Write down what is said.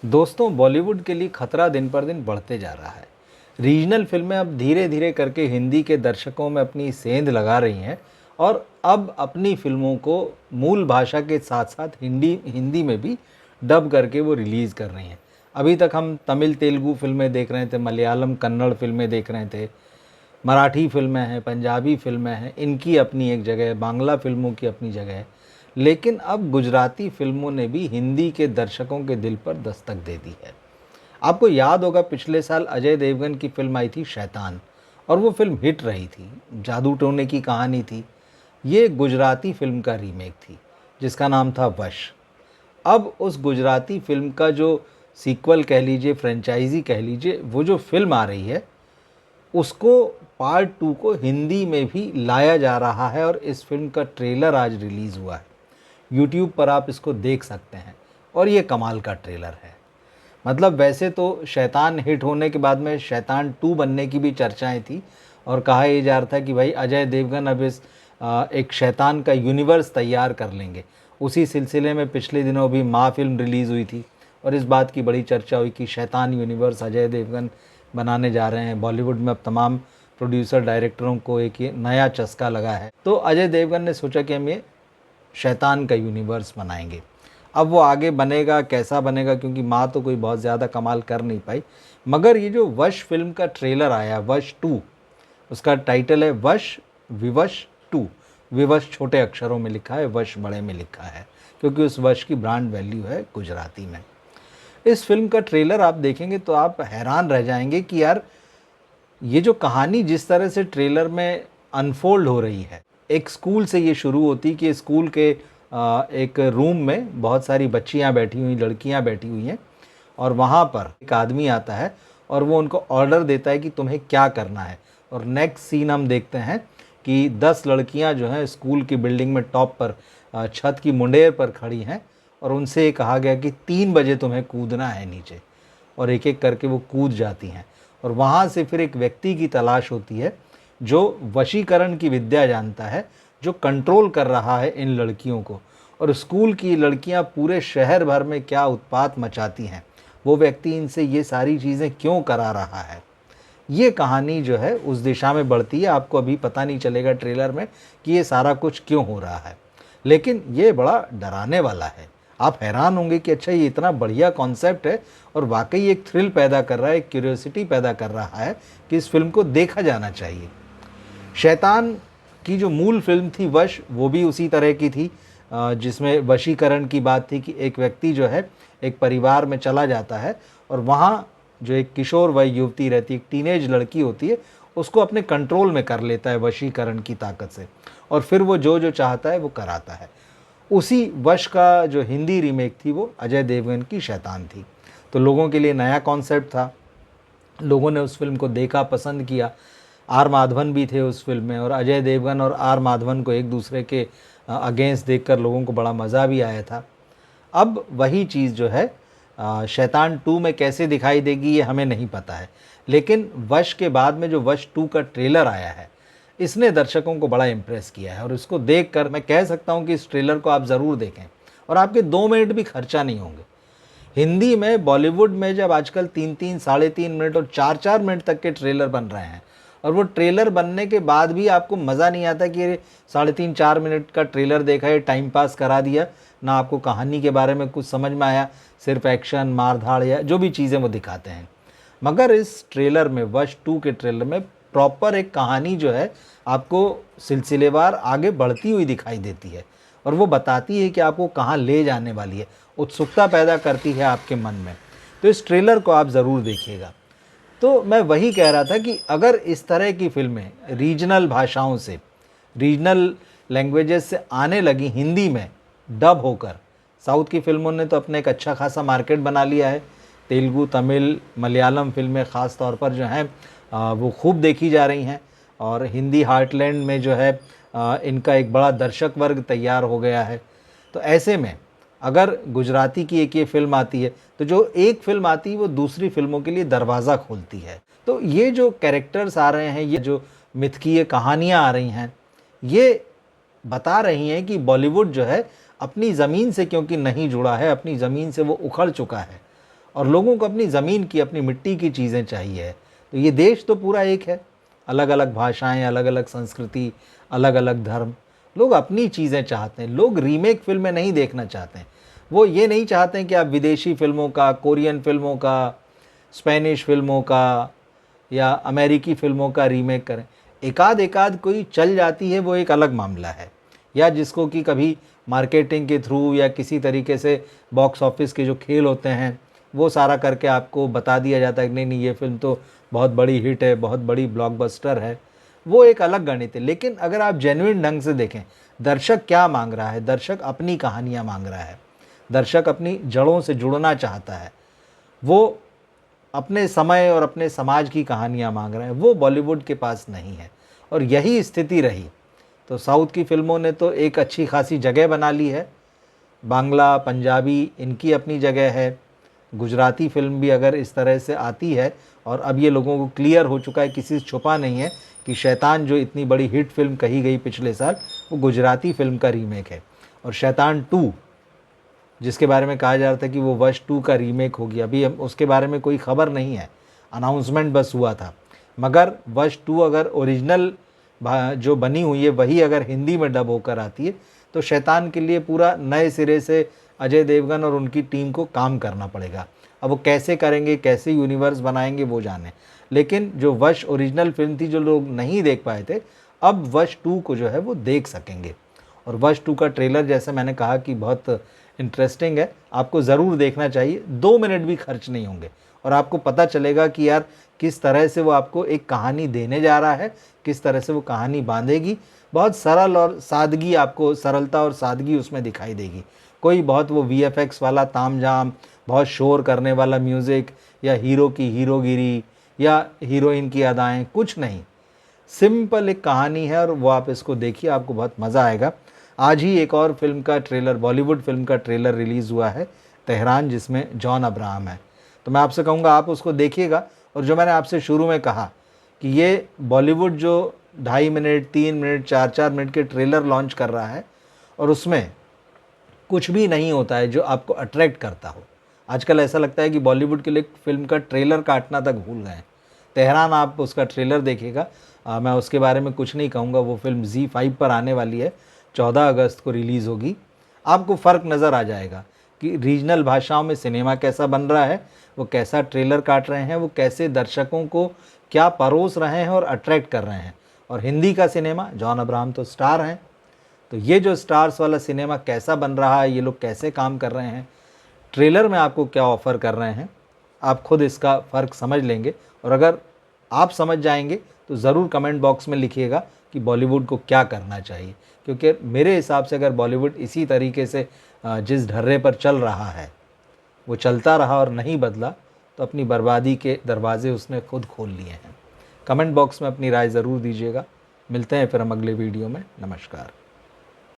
दोस्तों, बॉलीवुड के लिए खतरा दिन पर दिन बढ़ते जा रहा है। रीजनल फिल्में अब धीरे धीरे करके हिंदी के दर्शकों में अपनी सेंध लगा रही हैं और अब अपनी फिल्मों को मूल भाषा के साथ साथ हिंदी हिंदी में भी डब करके वो रिलीज़ कर रही हैं। अभी तक हम तमिल तेलुगु फिल्में देख रहे थे, मलयालम कन्नड़ फिल्में देख रहे थे, मराठी फिल्में हैं, पंजाबी फिल्में हैं, इनकी अपनी एक जगह है, बांग्ला फिल्मों की अपनी जगह है। लेकिन अब गुजराती फिल्मों ने भी हिंदी के दर्शकों के दिल पर दस्तक दे दी है। आपको याद होगा, पिछले साल अजय देवगन की फिल्म आई थी शैतान, और वो फिल्म हिट रही थी। जादू टोने की कहानी थी। ये गुजराती फिल्म का रीमेक थी जिसका नाम था वश। अब उस गुजराती फिल्म का जो सीक्वल कह लीजिए, फ्रेंचाइजी कह लीजिए, वो जो फिल्म आ रही है उसको पार्ट 2 को हिंदी में भी लाया जा रहा है और इस फिल्म का ट्रेलर आज रिलीज़ हुआ है। यूट्यूब पर आप इसको देख सकते हैं और ये कमाल का ट्रेलर है। मतलब वैसे तो शैतान हिट होने के बाद में शैतान 2 बनने की भी चर्चाएं थी और कहा यह जा रहा था कि भाई अजय देवगन अब इस एक शैतान का यूनिवर्स तैयार कर लेंगे। उसी सिलसिले में पिछले दिनों भी माँ फिल्म रिलीज़ हुई थी और इस बात की बड़ी चर्चा हुई कि शैतान यूनिवर्स अजय देवगन बनाने जा रहे हैं। बॉलीवुड में अब तमाम प्रोड्यूसर डायरेक्टरों को एक ये नया चस्का लगा है, तो अजय देवगन ने सोचा कि हम ये शैतान का यूनिवर्स बनाएंगे। अब वो आगे बनेगा, कैसा बनेगा, क्योंकि माँ तो कोई बहुत ज़्यादा कमाल कर नहीं पाई। मगर ये जो वश फिल्म का ट्रेलर आया, वश 2, उसका टाइटल है वश विवश 2। विवश छोटे अक्षरों में लिखा है, वश बड़े में लिखा है, क्योंकि उस वश की ब्रांड वैल्यू है गुजराती में। इस फिल्म का ट्रेलर आप देखेंगे तो आप हैरान रह जाएंगे कि यार, ये जो कहानी जिस तरह से ट्रेलर में अनफोल्ड हो रही है, एक स्कूल से ये शुरू होती कि स्कूल के एक रूम में बहुत सारी बच्चियां बैठी हुई, लड़कियां बैठी हुई हैं, और वहाँ पर एक आदमी आता है और वो उनको ऑर्डर देता है कि तुम्हें क्या करना है। और नेक्स्ट सीन हम देखते हैं कि 10 लड़कियां जो हैं स्कूल की बिल्डिंग में टॉप पर छत की मुंडेर पर खड़ी हैं और उनसे ये कहा गया कि 3 बजे तुम्हें कूदना है नीचे, और एक एक करके वो कूद जाती हैं। और वहाँ से फिर एक व्यक्ति की तलाश होती है जो वशीकरण की विद्या जानता है, जो कंट्रोल कर रहा है इन लड़कियों को। और स्कूल की लड़कियाँ पूरे शहर भर में क्या उत्पात मचाती हैं, वो व्यक्ति इनसे ये सारी चीज़ें क्यों करा रहा है। ये कहानी जो है उस दिशा में बढ़ती है। आपको अभी पता नहीं चलेगा ट्रेलर में कि ये सारा कुछ क्यों हो रहा है, लेकिन ये बड़ा डराने वाला है। आप हैरान होंगे कि अच्छा, ये इतना बढ़िया कॉन्सेप्ट है और वाकई एक थ्रिल पैदा कर रहा है, एक क्यूरियोसिटी पैदा कर रहा है कि इस फिल्म को देखा जाना चाहिए। शैतान की जो मूल फिल्म थी वश, वो भी उसी तरह की थी, जिसमें वशीकरण की बात थी कि एक व्यक्ति जो है एक परिवार में चला जाता है और वहाँ जो एक किशोर वय युवती रहती है, एक टीनेज लड़की होती है, उसको अपने कंट्रोल में कर लेता है वशीकरण की ताकत से, और फिर वो जो जो चाहता है वो कराता है। उसी वश का जो हिंदी रीमेक थी वो अजय देवगन की शैतान थी। तो लोगों के लिए नया कॉन्सेप्ट था, लोगों ने उस फिल्म को देखा, पसंद किया। आर माधवन भी थे उस फिल्म में, और अजय देवगन और आर माधवन को एक दूसरे के अगेंस्ट देखकर लोगों को बड़ा मज़ा भी आया था। अब वही चीज़ जो है शैतान 2 में कैसे दिखाई देगी ये हमें नहीं पता है, लेकिन वश के बाद में जो वश 2 का ट्रेलर आया है, इसने दर्शकों को बड़ा इम्प्रेस किया है। और इसको देखकर मैं कह सकता हूँ कि इस ट्रेलर को आप ज़रूर देखें और आपके 2 मिनट भी खर्चा नहीं होंगे। हिंदी में, बॉलीवुड में जब आजकल 3-3, 3.5 मिनट और 4-4 मिनट तक के ट्रेलर बन रहे हैं, और वो ट्रेलर बनने के बाद भी आपको मज़ा नहीं आता कि ये 3.5-4 मिनट का ट्रेलर देखा, ये टाइम पास करा दिया, ना आपको कहानी के बारे में कुछ समझ में आया, सिर्फ एक्शन, मार धाड़ या जो भी चीज़ें वो दिखाते हैं। मगर इस ट्रेलर में, वश 2 के ट्रेलर में प्रॉपर एक कहानी जो है आपको सिलसिलेवार आगे बढ़ती हुई दिखाई देती है, और वो बताती है कि आपको कहाँ ले जाने वाली है, उत्सुकता पैदा करती है आपके मन में। तो इस ट्रेलर को आप ज़रूर देखिएगा। तो मैं वही कह रहा था कि अगर इस तरह की फिल्में रीजनल भाषाओं से, रीजनल लैंग्वेजेस से आने लगी हिंदी में डब होकर, साउथ की फिल्मों ने तो अपने एक अच्छा खासा मार्केट बना लिया है। तेलुगु, तमिल, मलयालम फिल्में ख़ास तौर पर जो हैं वो खूब देखी जा रही हैं, और हिंदी हार्टलैंड में जो है इनका एक बड़ा दर्शक वर्ग तैयार हो गया है। तो ऐसे में अगर गुजराती की एक ये फिल्म आती है, तो जो एक फिल्म आती है वो दूसरी फिल्मों के लिए दरवाज़ा खोलती है। तो ये जो कैरेक्टर्स आ रहे हैं, ये जो मिथकीय कहानियाँ आ रही हैं, ये बता रही हैं कि बॉलीवुड जो है अपनी ज़मीन से क्योंकि नहीं जुड़ा है, अपनी ज़मीन से वो उखड़ चुका है, और लोगों को अपनी ज़मीन की, अपनी मिट्टी की चीज़ें चाहिए है। तो ये देश तो पूरा एक है, अलग अलग भाषाएं, अलग अलग संस्कृति, अलग अलग धर्म, लोग अपनी चीज़ें चाहते हैं। लोग रीमेक फिल्में नहीं देखना चाहते हैं। वो ये नहीं चाहते हैं कि आप विदेशी फिल्मों का, कोरियन फिल्मों का, स्पेनिश फिल्मों का या अमेरिकी फ़िल्मों का रीमेक करें। एकाध एकाध कोई चल जाती है, वो एक अलग मामला है, या जिसको कि कभी मार्केटिंग के थ्रू या किसी तरीके से बॉक्स ऑफिस के जो खेल होते हैं वो सारा करके आपको बता दिया जाता है कि नहीं नहीं ये फ़िल्म तो बहुत बड़ी हिट है, बहुत बड़ी ब्लॉकबस्टर है। वो एक अलग गणित है। लेकिन अगर आप जेन्युइन ढंग से देखें, दर्शक क्या मांग रहा है, दर्शक अपनी कहानियाँ मांग रहा है, दर्शक अपनी जड़ों से जुड़ना चाहता है, वो अपने समय और अपने समाज की कहानियाँ मांग रहे हैं, वो बॉलीवुड के पास नहीं है। और यही स्थिति रही तो साउथ की फ़िल्मों ने तो एक अच्छी खासी जगह बना ली है। बांग्ला, पंजाबी, इनकी अपनी जगह है। गुजराती फ़िल्म भी अगर इस तरह से आती है, और अब ये लोगों को क्लियर हो चुका है, किसी से छुपा नहीं है कि शैतान जो इतनी बड़ी हिट फ़िल्म कही गई पिछले साल, वो गुजराती फ़िल्म का रीमेक है। और शैतान 2 जिसके बारे में कहा जा रहा था कि वो वश 2 का रीमेक होगी, अभी हम उसके बारे में कोई खबर नहीं है, अनाउंसमेंट बस हुआ था। मगर वश 2 अगर ओरिजिनल जो बनी हुई है वही अगर हिंदी में डब होकर आती है तो शैतान के लिए पूरा नए सिरे से अजय देवगन और उनकी टीम को काम करना पड़ेगा। अब वो कैसे करेंगे, कैसे यूनिवर्स बनाएंगे वो जाने। लेकिन जो वश ओरिजिनल फिल्म थी जो लोग नहीं देख पाए थे, अब वश 2 को जो है वो देख सकेंगे। और वश 2 का ट्रेलर जैसे मैंने कहा कि बहुत इंटरेस्टिंग है, आपको ज़रूर देखना चाहिए। 2 मिनट भी खर्च नहीं होंगे और आपको पता चलेगा कि यार किस तरह से वो आपको एक कहानी देने जा रहा है, किस तरह से वो कहानी बांधेगी। बहुत सरल और सादगी, आपको सरलता और सादगी उसमें दिखाई देगी। कोई बहुत वो वीएफएक्स वाला तामझाम, बहुत शोर करने वाला म्यूज़िक, या हीरो की हीरोगिरी या हीरोइन की अदाएँ, कुछ नहीं। सिंपल एक कहानी है और वो आप इसको देखिए, आपको बहुत मज़ा आएगा। आज ही एक और फिल्म का ट्रेलर, बॉलीवुड फिल्म का ट्रेलर रिलीज़ हुआ है, तेहरान, जिसमें जॉन अब्राहम है। तो मैं आपसे कहूँगा आप उसको देखिएगा। और जो मैंने आपसे शुरू में कहा कि ये बॉलीवुड जो 2.5 मिनट, 3 मिनट, 4-4 मिनट के ट्रेलर लॉन्च कर रहा है और उसमें कुछ भी नहीं होता है जो आपको अट्रैक्ट करता हो। आजकल ऐसा लगता है कि बॉलीवुड के लिए फ़िल्म का ट्रेलर काटना तक भूल गए हैं। तेहरान, आप उसका ट्रेलर देखिएगा। मैं उसके बारे में कुछ नहीं कहूँगा। वो फ़िल्म ZEE5 पर आने वाली है, 14 अगस्त को रिलीज़ होगी। आपको फ़र्क नज़र आ जाएगा कि रीजनल भाषाओं में सिनेमा कैसा बन रहा है, वो कैसा ट्रेलर काट रहे हैं, वो कैसे दर्शकों को क्या परोस रहे हैं और अट्रैक्ट कर रहे हैं। और हिंदी का सिनेमा, जॉन अब्राहम तो स्टार हैं, तो ये जो स्टार्स वाला सिनेमा कैसा बन रहा है, ये लोग कैसे काम कर रहे हैं, ट्रेलर में आपको क्या ऑफ़र कर रहे हैं, आप खुद इसका फ़र्क समझ लेंगे। और अगर आप समझ जाएंगे तो ज़रूर कमेंट बॉक्स में लिखिएगा कि बॉलीवुड को क्या करना चाहिए। क्योंकि मेरे हिसाब से अगर बॉलीवुड इसी तरीके से जिस ढर्रे पर चल रहा है वो चलता रहा और नहीं बदला, तो अपनी बर्बादी के दरवाजे उसने खुद खोल लिए हैं। कमेंट बॉक्स में अपनी राय ज़रूर दीजिएगा। मिलते हैं फिर हम अगले वीडियो में। नमस्कार।